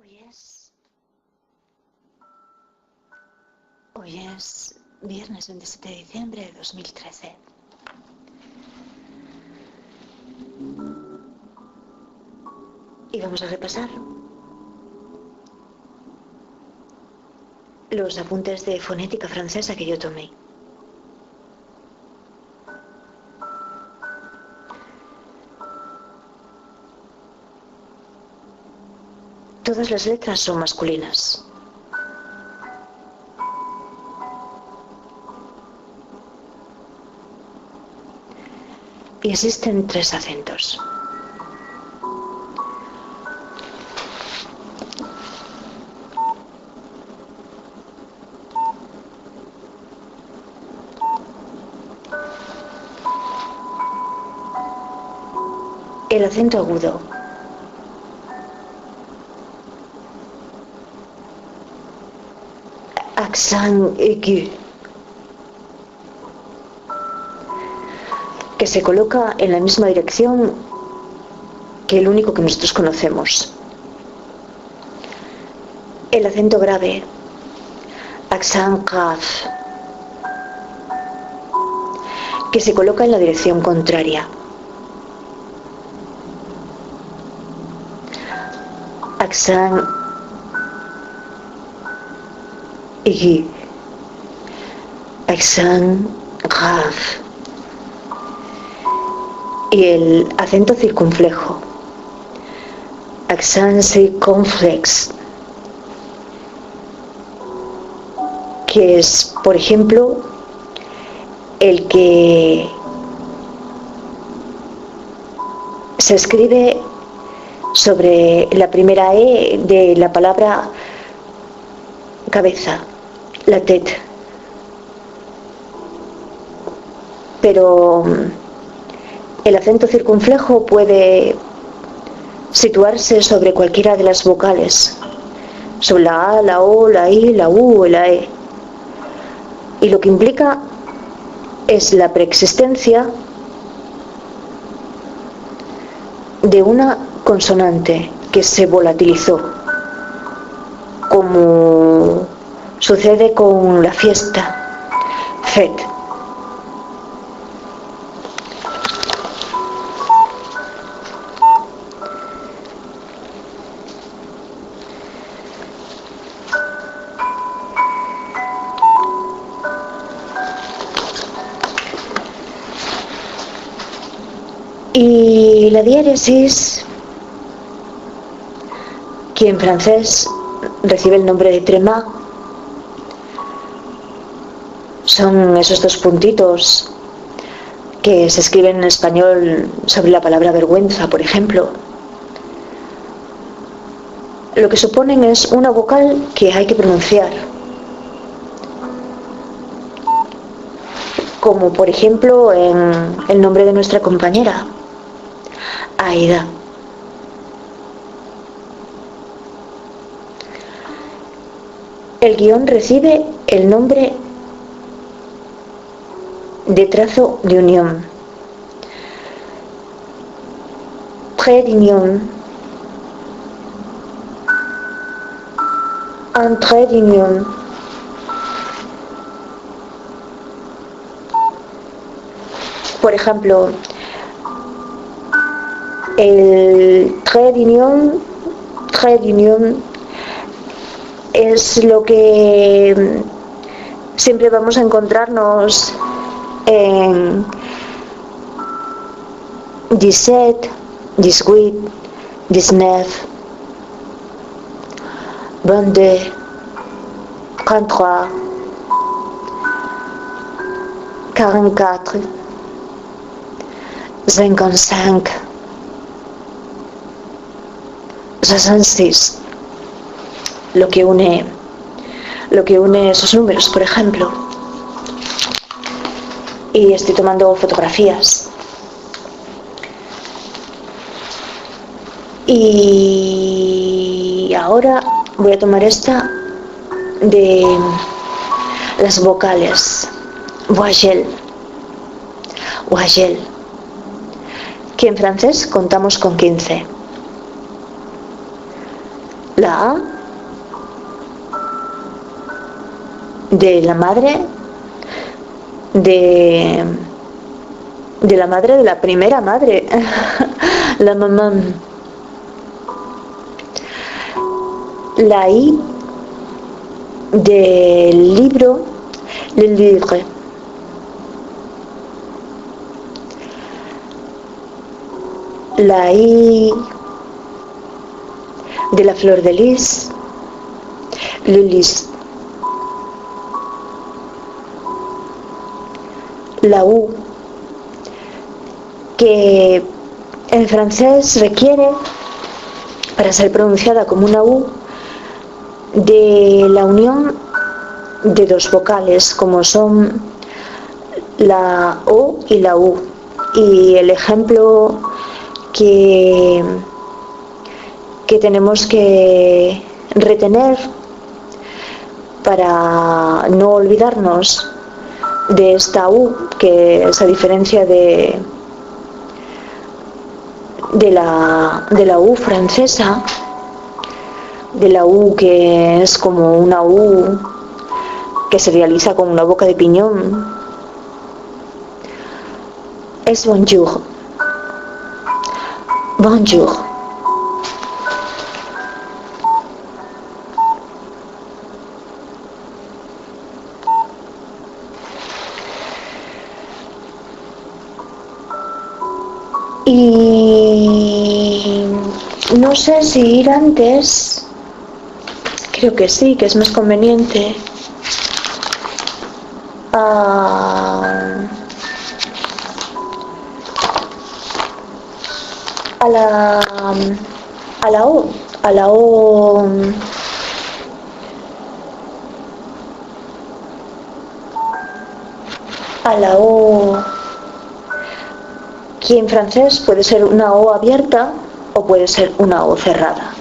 Hoy es viernes 27 de diciembre de 2013. Y vamos a repasar los apuntes de fonética francesa que yo tomé. Todas las letras son masculinas. Y existen 3 acentos. El acento agudo. Accent aigu. Que se coloca en la misma dirección que el único que nosotros conocemos. El acento grave. Accent grave. Que se coloca en la dirección contraria. Accent aigu. Accent grave. Y el acento circunflejo. Accent circonflexe. Que es, por ejemplo, el que se escribe sobre la primera E de la palabra cabeza, la tête. Pero el acento circunflejo puede situarse sobre cualquiera de las vocales, sobre la A, la O, la I, la U o la E. Y lo que implica es la preexistencia de una consonante que se volatilizó, como sucede con la fiesta, fête. Y la diéresis, que en francés recibe el nombre de tréma, son esos 2 puntitos que se escriben en español sobre la palabra vergüenza, por ejemplo. Lo que suponen es una vocal que hay que pronunciar, como por ejemplo en el nombre de nuestra compañera, Aida. El guión recibe el nombre de trazo de unión. Trait d'union. Un trait d'union. Por ejemplo, el trait d'union es lo que siempre vamos a encontrarnos en 17, 18, 19, 22, 33, 44, 55, 66. Lo que une esos números, por ejemplo. Y estoy tomando fotografías. Y ahora voy a tomar esta de las vocales. Voyelle. Voyelle. Que en francés contamos con 15. La A de la madre de la madre de la primera madre, la mamá. La I del libro, le livre. La I de la flor de lis, le lis. La U, que en francés requiere, para ser pronunciada como una U, de la unión de dos vocales, como son la O y la U. Y el ejemplo que tenemos que retener para no olvidarnos de esta U, que es a diferencia de la U francesa, de la U que es como una U que se realiza con una boca de piñón, es bonjour. Bonjour. Y no sé si ir antes, creo que sí, que es más conveniente a la O, a la O, a la O, que en francés puede ser una O abierta o puede ser una O cerrada.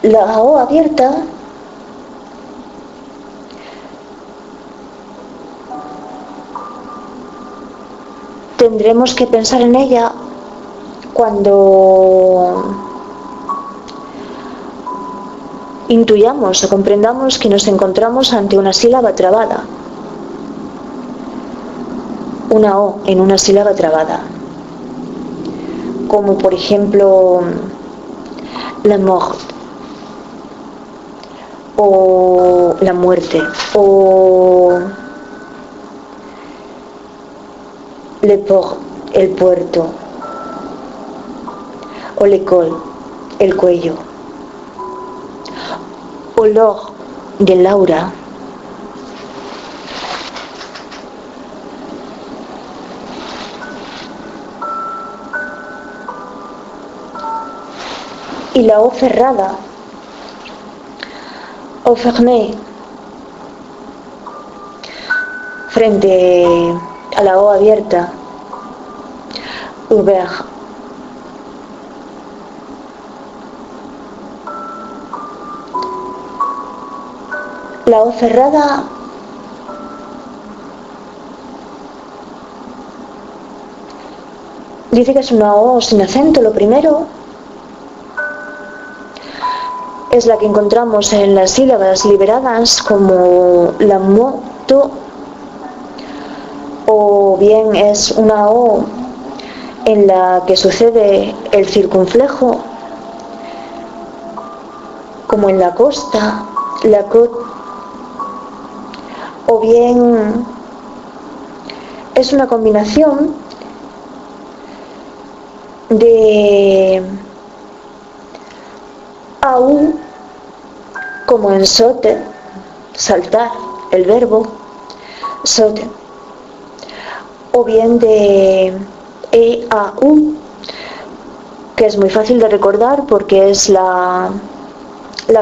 La O abierta tendremos que pensar en ella cuando intuyamos o comprendamos que nos encontramos ante una sílaba trabada, una O en una sílaba trabada, como por ejemplo la mort, o la muerte, o le port, el puerto, o l'école, el cuello, o l'or, de Laura, y la O cerrada, o fermé, frente a la O abierta, ouvert. La O cerrada dice que es una O sin acento, lo primero. Es la que encontramos en las sílabas liberadas como la moto, o bien es una O en la que sucede el circunflejo, como en la costa, la côte, o bien es una combinación de AU, como en saute, saltar, el verbo saute, o bien de EAU, que es muy fácil de recordar porque es la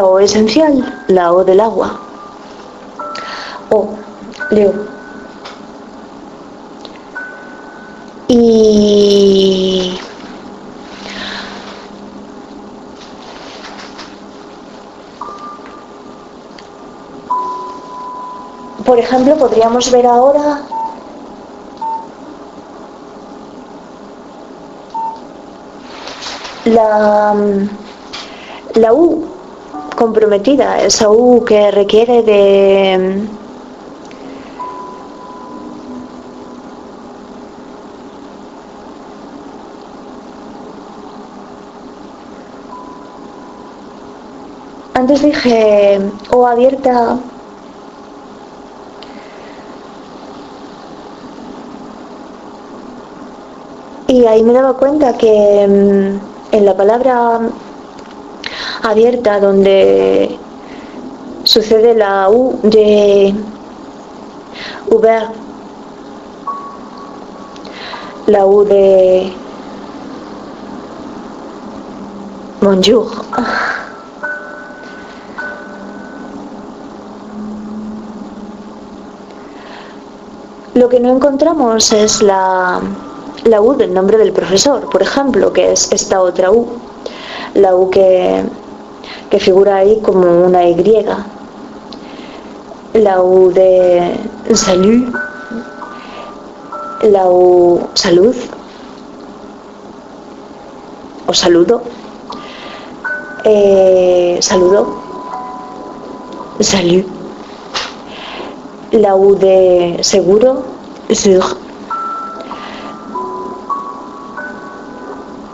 O esencial, la O del agua, o leo. Y Por ejemplo, podríamos ver ahora la U comprometida, esa U que requiere de antes dije O abierta, y ahí me daba cuenta que en la palabra abierta, donde sucede la U de ouvert, la U de bonjour, lo que no encontramos es la U del nombre del profesor, por ejemplo, que es esta otra U, la U que figura ahí como una Y, la U de salut, la U salud o saludo, saludo, salut, la U de seguro, sûr,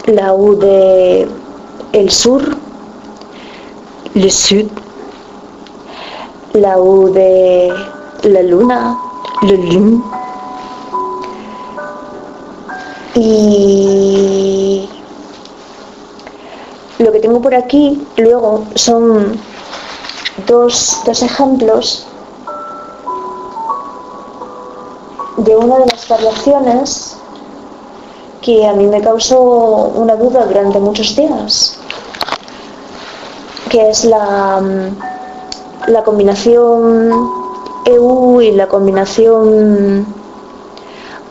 la U de el sur, le sud, la U de la luna, le lune, y lo que tengo por aquí luego son dos ejemplos de una de las variaciones que a mí me causó una duda durante muchos días, que es la combinación EU y la combinación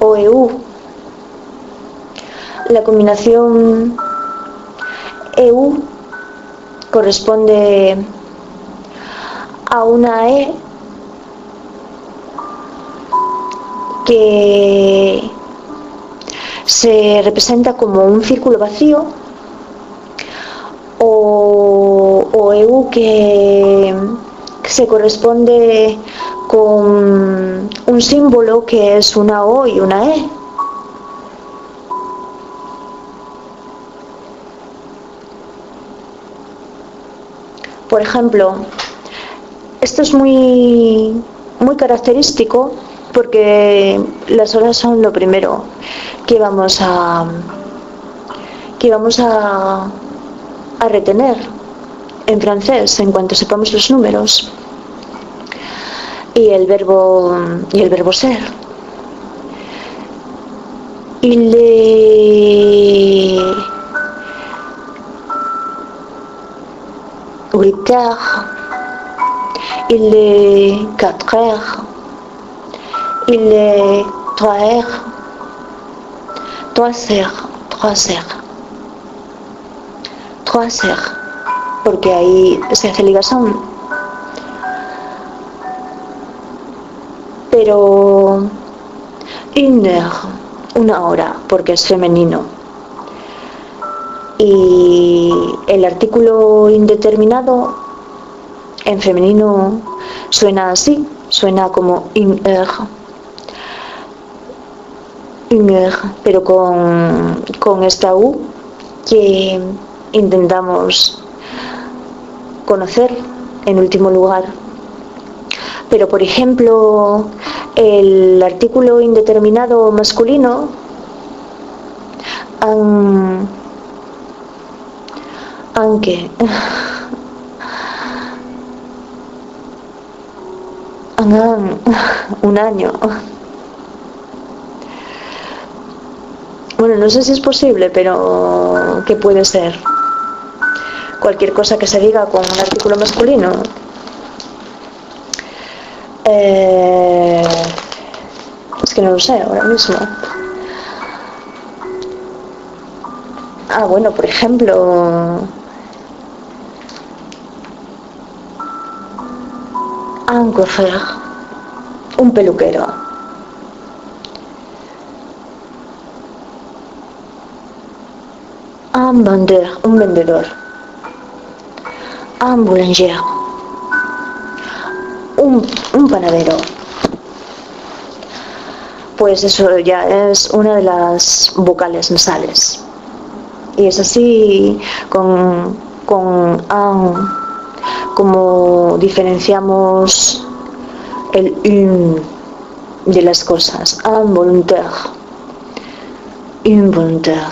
OEU. La combinación EU corresponde a una E que se representa como un círculo vacío, o EU que se corresponde con un símbolo que es una O y una E. Por ejemplo, esto es muy característico porque las horas son lo primero que vamos a retener en francés en cuanto sepamos los números, y el verbo ser. Il est 8 heures, il est 4 heures, il est 3 heures, 3 heures, 3 heures, 3 heures, porque ahí se hace ligazón. Pero une heure, una hora, porque es femenino. Y el artículo indeterminado en femenino suena así, suena como une heure, pero con esta U que intentamos conocer en último lugar. Pero por ejemplo, el artículo indeterminado masculino aunque un año. Bueno, no sé si es posible, pero que puede ser. Cualquier cosa que se diga con un artículo masculino. Es que no lo sé ahora mismo. Bueno, por ejemplo, un coiffeur, un peluquero. Un vendedor, un vendedor. Un boulanger, un panadero. Pues eso ya es una de las vocales nasales. Y es así con un, como diferenciamos el un de las cosas. Un volontaire, un volontaire,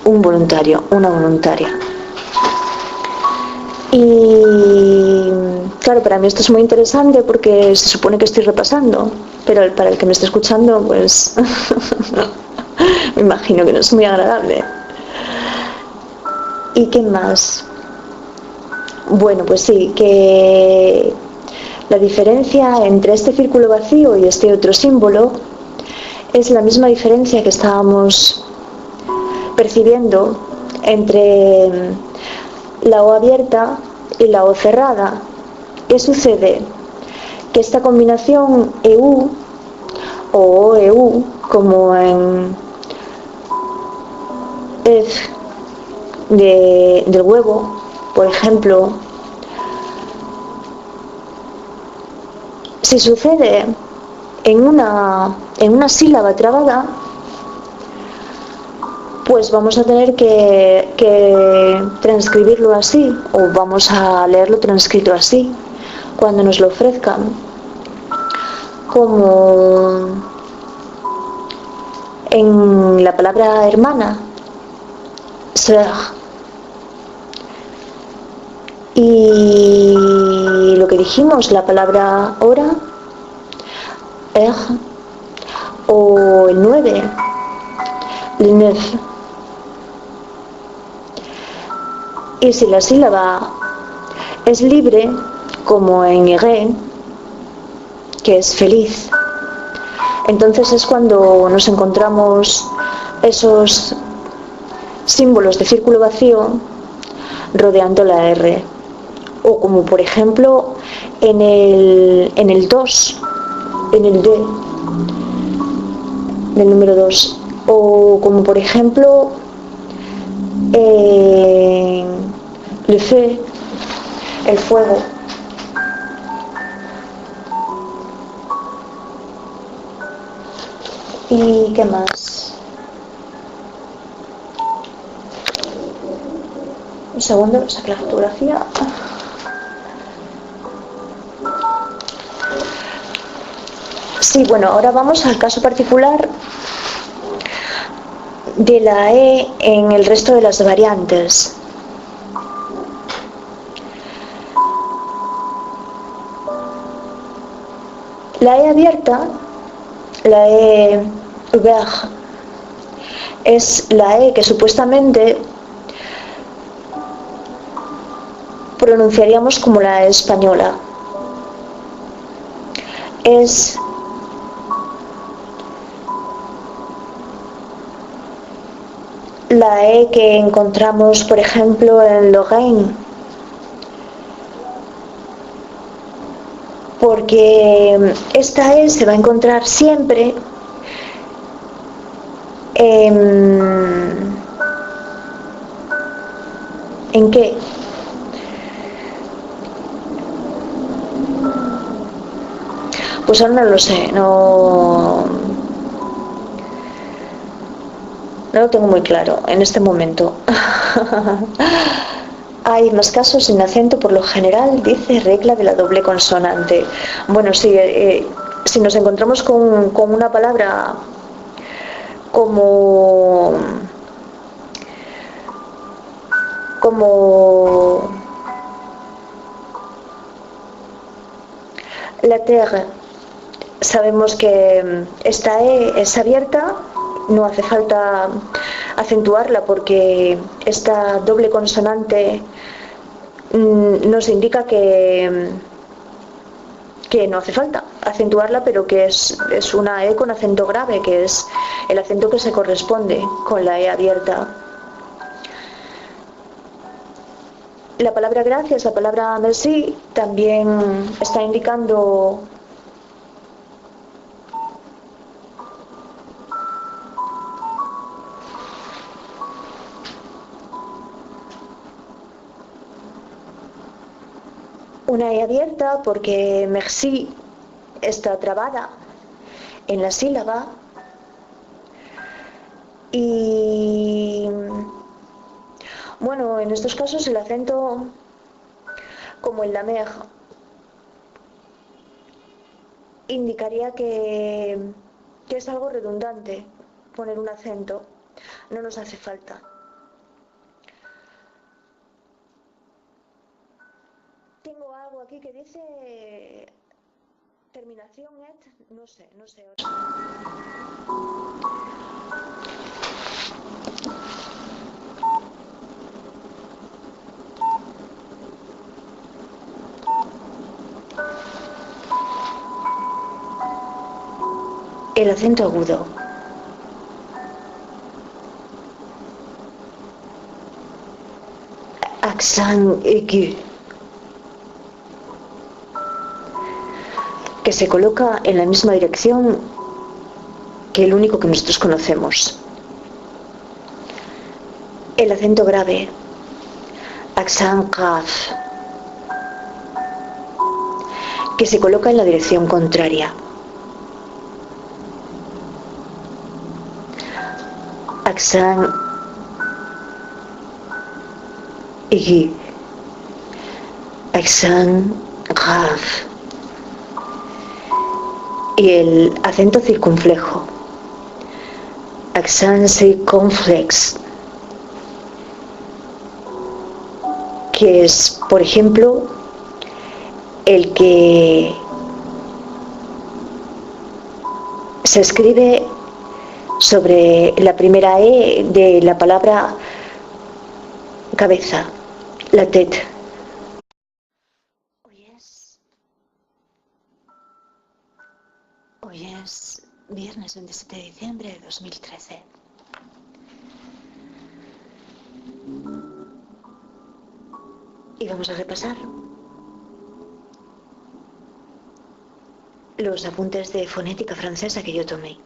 un voluntario, una voluntaria. Y claro, para mí esto es muy interesante porque se supone que estoy repasando, pero para el que me esté escuchando, pues me imagino que no es muy agradable. ¿Y qué más? Bueno, pues sí, que la diferencia entre este círculo vacío y este otro símbolo es la misma diferencia que estábamos percibiendo entre la O abierta y la O cerrada. ¿Qué sucede? Que esta combinación EU o OEU, como en del huevo, por ejemplo, si sucede en una sílaba trabada, pues vamos a tener que transcribirlo así, o vamos a leerlo transcrito así, cuando nos lo ofrezcan, como en la palabra hermana, sœur, y lo que dijimos, la palabra hora, heure, o el 9, le neuf. Y si la sílaba es libre, como en heureux, que es feliz, entonces es cuando nos encontramos esos símbolos de círculo vacío rodeando la R. O como por ejemplo en el 2, en el D del número 2. O como por ejemplo le feu, el fuego. ¿Y qué más? Un segundo, saqué la fotografía. Sí, bueno, ahora vamos al caso particular de la E en el resto de las variantes. La E abierta, la E ouvert, es la E que supuestamente pronunciaríamos como la E española. Es la E que encontramos, por ejemplo, en Lorraine, porque esta E se va a encontrar siempre ¿en qué? Pues ahora no lo sé, no lo tengo muy claro en este momento. Hay más casos sin acento por lo general, dice regla de la doble consonante. Bueno, sí, si nos encontramos con una palabra como la terre, sabemos que esta E es abierta, no hace falta acentuarla porque esta doble consonante nos indica que no hace falta acentuarla, pero que es una E con acento grave, que es el acento que se corresponde con la E abierta. La palabra gracias, la palabra merci, también está indicando una E abierta porque merci está trabada en la sílaba y bueno, en estos casos el acento, como en la mer, indicaría que es algo redundante poner un acento, no nos hace falta. Tengo algo aquí que dice terminación et, no sé. El acento agudo. Accent aigu. Que se coloca en la misma dirección que el único que nosotros conocemos. El acento grave. Accent grave. Que se coloca en la dirección contraria. Accent aigu. Accent grave. Y el acento circunflejo. Accent circonflexe. Que es, por ejemplo, el que se escribe sobre la primera E de la palabra cabeza, la tête. Hoy es viernes 27 de diciembre de 2013. Y vamos a repasar los apuntes de fonética francesa que yo tomé.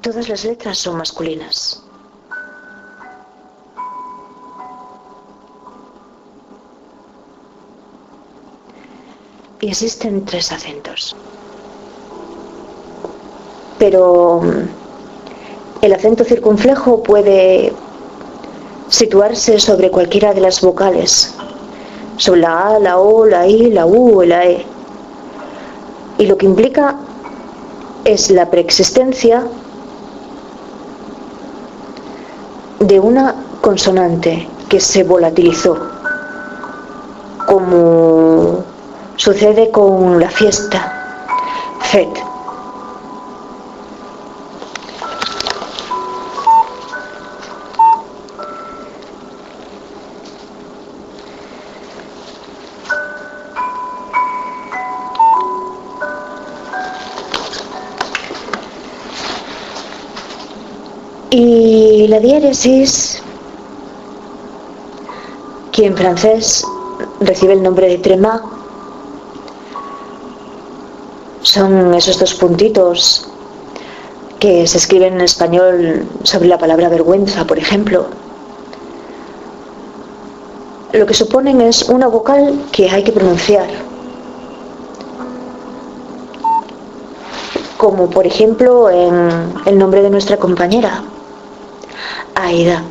Todas las letras son masculinas. Y existen 3 acentos. Pero el acento circunflejo puede situarse sobre cualquiera de las vocales, sobre la A, la O, la I, la U o la E. Y lo que implica es la preexistencia de una consonante que se volatilizó, como sucede con la fiesta, fête. Y la diéresis, que en francés recibe el nombre de tréma, son esos 2 puntitos que se escriben en español sobre la palabra vergüenza, por ejemplo. Lo que suponen es una vocal que hay que pronunciar, como por ejemplo en el nombre de nuestra compañera, Aida.